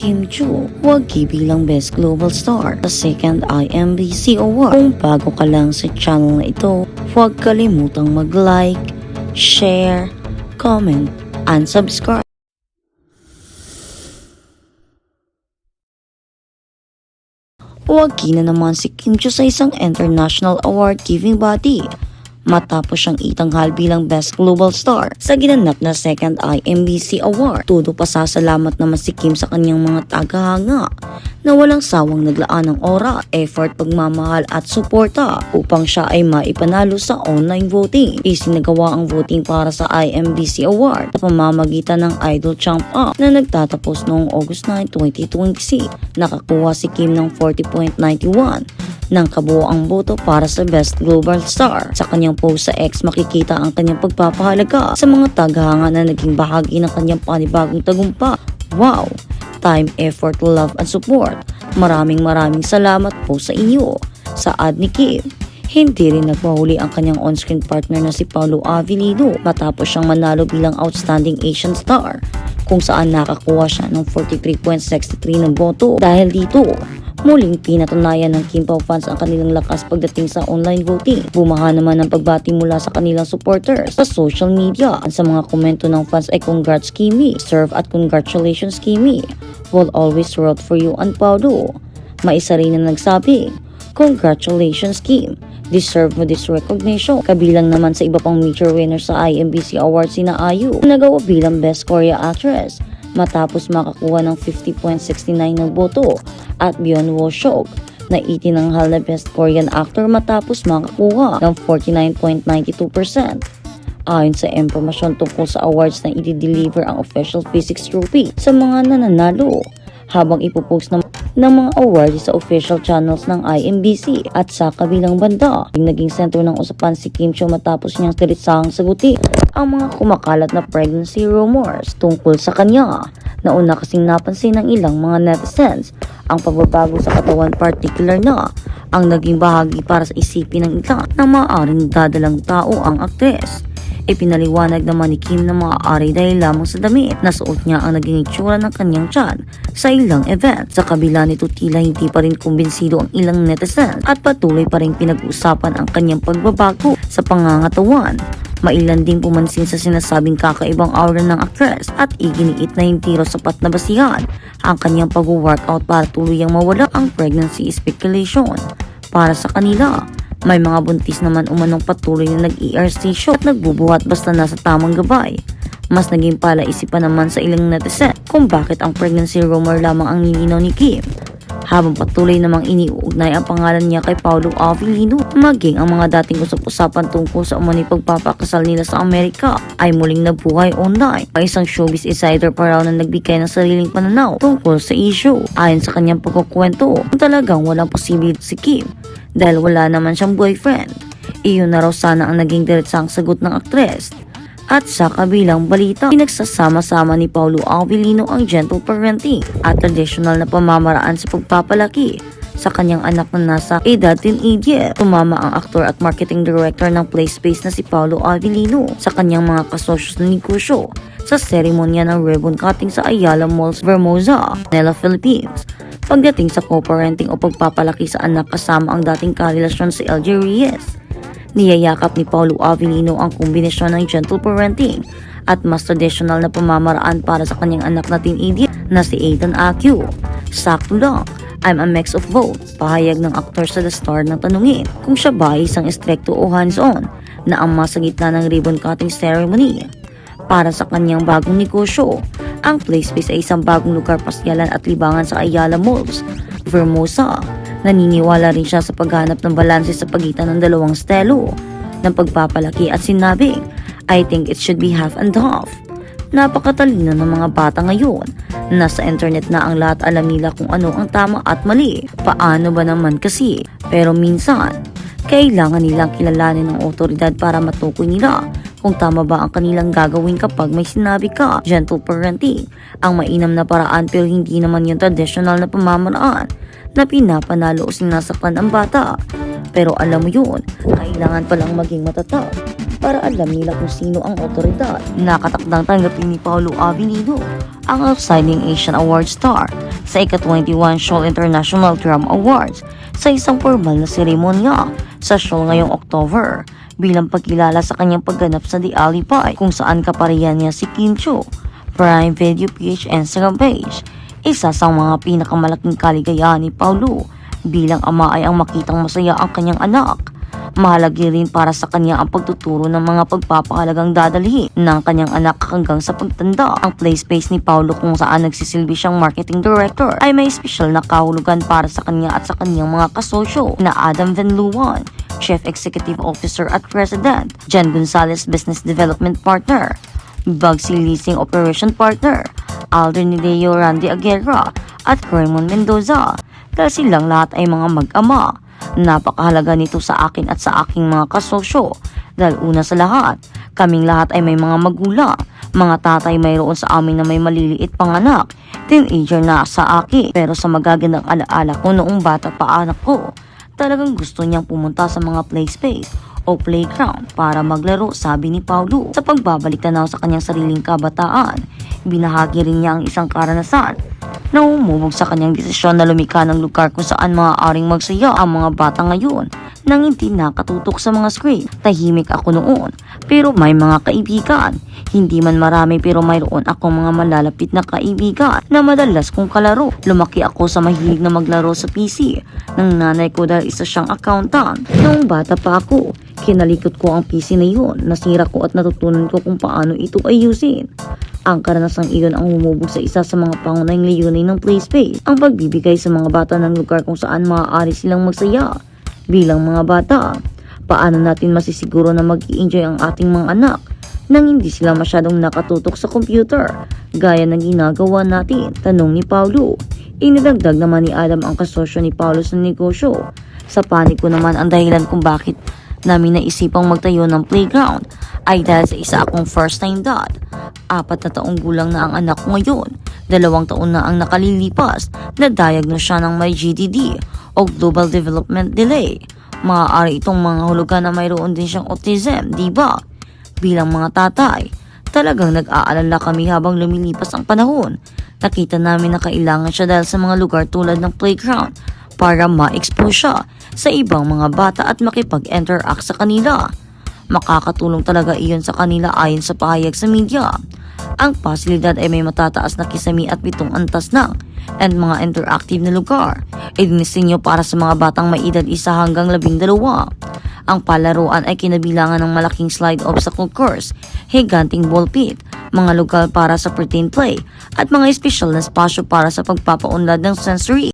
Kim Chu, wagi bilang Best Global Star sa second IMBC Award. Kung bago ka lang sa channel na ito, huwag kalimutang mag-like, share, comment, and subscribe. Wagi na naman si Kim Chu sa isang international award-giving body matapos siyang itanghal bilang Best Global Star sa ginanap na second IMBC Award. Todo pasasalamat naman si Kim sa kanyang mga tagahanga na walang sawang naglaan ng oras, effort, pagmamahal at suporta upang siya ay maipanalo sa online voting. Isinagawa ang voting para sa IMBC Award sa pamamagitan ng Idol Champ Up na nagtatapos noong August 9, 2026. Nakakuha si Kim ng 40.91 ng kabuoang boto para sa Best Global Star. Sa kanyang post sa X, makikita ang kanyang pagpapahalaga sa mga tagahanga na naging bahagi ng kanyang panibagong tagumpay. Wow! Time, effort, love, and support. Maraming salamat po sa inyo. Sa ad ni Kim, hindi rin nagpahuli ang kanyang on-screen partner na si Paolo Avellino matapos siyang manalo bilang Outstanding Asian Star, kung saan nakakuha siya ng 43.63 ng boto. Dahil dito, muling pinatunayan ng Kim Pao fans ang kanilang lakas pagdating sa online voting. Bumaha naman ang pagbati mula sa kanilang supporters sa social media. Sa mga komento ng fans ay congrats Kimi, serve at congratulations Kimi, will always root for you and Paolo. May isa rin na nagsabi, congratulations Kim, deserve mo this recognition. Kabilang naman sa iba pang major winners sa IMBC Awards sina IU na nagawa bilang Best Korea Actress matapos makakuha ng 50.69 ng boto, at Byun Woo Seok na itinanghal na Best Korean Actor matapos makakuha ng 49.92%. Ayon sa impormasyon tungkol sa awards na i-deliver ang official physics trophy sa mga nananalo, habang ipopost ng mga awards sa official channels ng IMBC. At sa kabilang banda, naging sentro ng usapan si Kim Chu matapos niyang diretsahang sagutin ang mga kumakalat na pregnancy rumors tungkol sa kanya. Nauna kasing napansin ng ilang mga netizens ang pagbabago sa katawan, particular na ang naging bahagi para sa isipin ng ilan na maaaring dadalang tao ang aktres. Ipinaliwanag naman ni Kim na maaari dahil lamang sa damit na suot niya ang naging itsura ng kanyang tiyan sa ilang event. Sa kabila nito, tila hindi pa rin kumbinsido ang ilang netizens at patuloy pa rin pinag-usapan ang kanyang pagbabago sa pangangatawan. Mailan ding pumansin sa sinasabing kakaibang aura ng aktres at iginiit na hindi raw sapat na basihan ang kanyang pag-workout para tuluyang mawala ang pregnancy speculation. Para sa kanila, may mga buntis naman umanong patuloy na nag-ERC show at nagbubuhat basta nasa tamang gabay. Mas naging palaisipan naman sa ilang netizen kung bakit ang pregnancy rumor lamang ang nilinaw ni Kim, habang patuloy namang iniuugnay ang pangalan niya kay Paolo Avellino. Maging ang mga dating usap-usapan tungkol sa umano'y pagpapakasal nila sa Amerika ay muling nabuhay online. May isang showbiz insider pa raw na nagbigay ng sariling pananaw tungkol sa issue. Ayon sa kanyang pagkukwento, talagang walang posible si Kim dahil wala naman siyang boyfriend. Iyon na raw sana ang naging diretsang sagot ng aktres. At sa kabilang balita, pinagsasama-sama ni Paolo Avellino ang gentle parenting at traditional na pamamaraan sa pagpapalaki sa kanyang anak na nasa edad teenager. Tumama ang aktor at marketing director ng PlaySpace na si Paolo Avellino sa kanyang mga kasosyo na negosyo sa seremonya ng ribbon cutting sa Ayala Malls, Vermosa, Manila, Philippines. Pagdating sa co-parenting o pagpapalaki sa anak kasama ang dating karelasyon si LJ Reyes, niyayakap ni Paolo Avellino ang kombinasyon ng gentle parenting at mas traditional na pamamaraan para sa kanyang anak na teenager na si Ethan Aquino. Sakto lang, I'm a mix of both. Pahayag ng aktor sa The Star ng tanungin kung siya ba ay isang estrekto o hands-on na ama sa gitna ng ribbon cutting ceremony. Para sa kanyang bagong negosyo, ang PlaySpace ay isang bagong lugar pasyalan at libangan sa Ayala Malls, Vermosa. Naniniwala rin siya sa paghanap ng balanse sa pagitan ng dalawang estilo ng pagpapalaki at sinabing, I think it should be half and half. Napakatalino ng mga bata ngayon. Nasa internet na ang lahat, alam nila kung ano ang tama at mali. Paano ba naman kasi? Pero minsan, kailangan nilang kilalanin ng otoridad para matukoy nila kung tama ba ang kanilang gagawin kapag may sinabi ka. Gentle parenting ang mainam na paraan, pero hindi naman yung traditional na pamamaraan na pinapanalo o sinasaktan ang bata. Pero alam mo yun, kailangan palang maging matatag para alam nila kung sino ang otoridad. Nakatakdang tanggapin ni Paulo Avellino ang Outstanding Asian Award Star sa ika-21 Seoul International Drum Awards sa isang formal na seremonya sa Seoul ngayong October bilang pagkilala sa kanyang pagganap sa The Alibi kung saan kaparihan niya si Kim Chiu. Prime Video PH Instagram page. Isa sa mga pinakamalaking kaligayahan ni Paulo bilang ama ay ang makitang masaya ang kanyang anak. Mahalaga rin para sa kanya ang pagtuturo ng mga pagpapahalagang dadalhin ng kanyang anak hanggang sa pagtanda. Ang play space ni Paulo kung saan nagsisilbi siyang marketing director ay may special na kahulugan para sa kanya at sa kanyang mga kasosyo na Adam Venluan, Chief Executive Officer at President, Jen Gonzalez Business Development Partner, Bugsy Leasing Operation Partner, Alden Nileo Randy Aguera at Raymond Mendoza. Dahil silang lahat ay mga mag-ama. Napakahalaga nito sa akin at sa aking mga kasosyo. Dahil una sa lahat, kaming lahat ay may mga magulang. Mga tatay mayroon sa amin na may maliliit pang anak. Teenager na sa akin. Pero sa magagandang alaala ko noong bata pa anak ko, talagang gusto niyang pumunta sa mga play space o playground para maglaro, sabi ni Paulo. Sa pagbabalik tanaw sa kanyang sariling kabataan, binahagi rin niya ang isang karanasan na umubog sa kanyang desisyon na lumikha ng lugar kung saan maaaring magsaya ang mga bata ngayon nang hindi nakatutok sa mga screen. Tahimik ako noon, pero may mga kaibigan. Hindi man marami pero mayroon akong mga malalapit na kaibigan na madalas kong kalaro. Lumaki ako sa mahilig na maglaro sa PC ng nanay ko dahil isa siyang accountant. Noong bata pa ako, kinalikot ko ang PC na yun, nasira ko at natutunan ko kung paano ito ayusin. Ang karanasang iyon ang humubog sa isa sa mga pangunahing layunin ng PlaySpace, ang pagbibigay sa mga bata ng lugar kung saan maaari silang magsaya. Bilang mga bata, paano natin masisiguro na mag-i-enjoy ang ating mga anak nang hindi sila masyadong nakatutok sa computer, gaya ng ginagawa natin? Tanong ni Paulo. Inidagdag naman ni Adam ang kasosyo ni Paulo sa negosyo. Sa panig ko naman ang dahilan kung bakit namin naisipang magtayo ng playground ay dahil sa isa akong first time dad. 4 na taong gulang na ang anak ko ngayon. 2 taon na ang nakalilipas na diagnose siya ng may GDD o Global Development Delay. Maaari itong mga hulugan na mayroon din siyang autism, di ba? Bilang mga tatay, talagang nag-aalala kami habang lumilipas ang panahon. Nakita namin na kailangan siya dahil sa mga lugar tulad ng playground para ma-expose siya sa ibang mga bata at makipag-interact sa kanila. Makakatulong talaga iyon sa kanila ayon sa pahayag sa media. Ang pasilidad ay may matataas na kisami at 7 antas na and mga interactive na lugar. Idinisenyo para sa mga batang may edad 1 hanggang 12. Ang palaruan ay kinabilangan ng malaking slide obstacle course, higanting ball pit, mga lugar para sa pretend play, at mga espesyal na espasyo para sa pagpapaunlad ng sensory.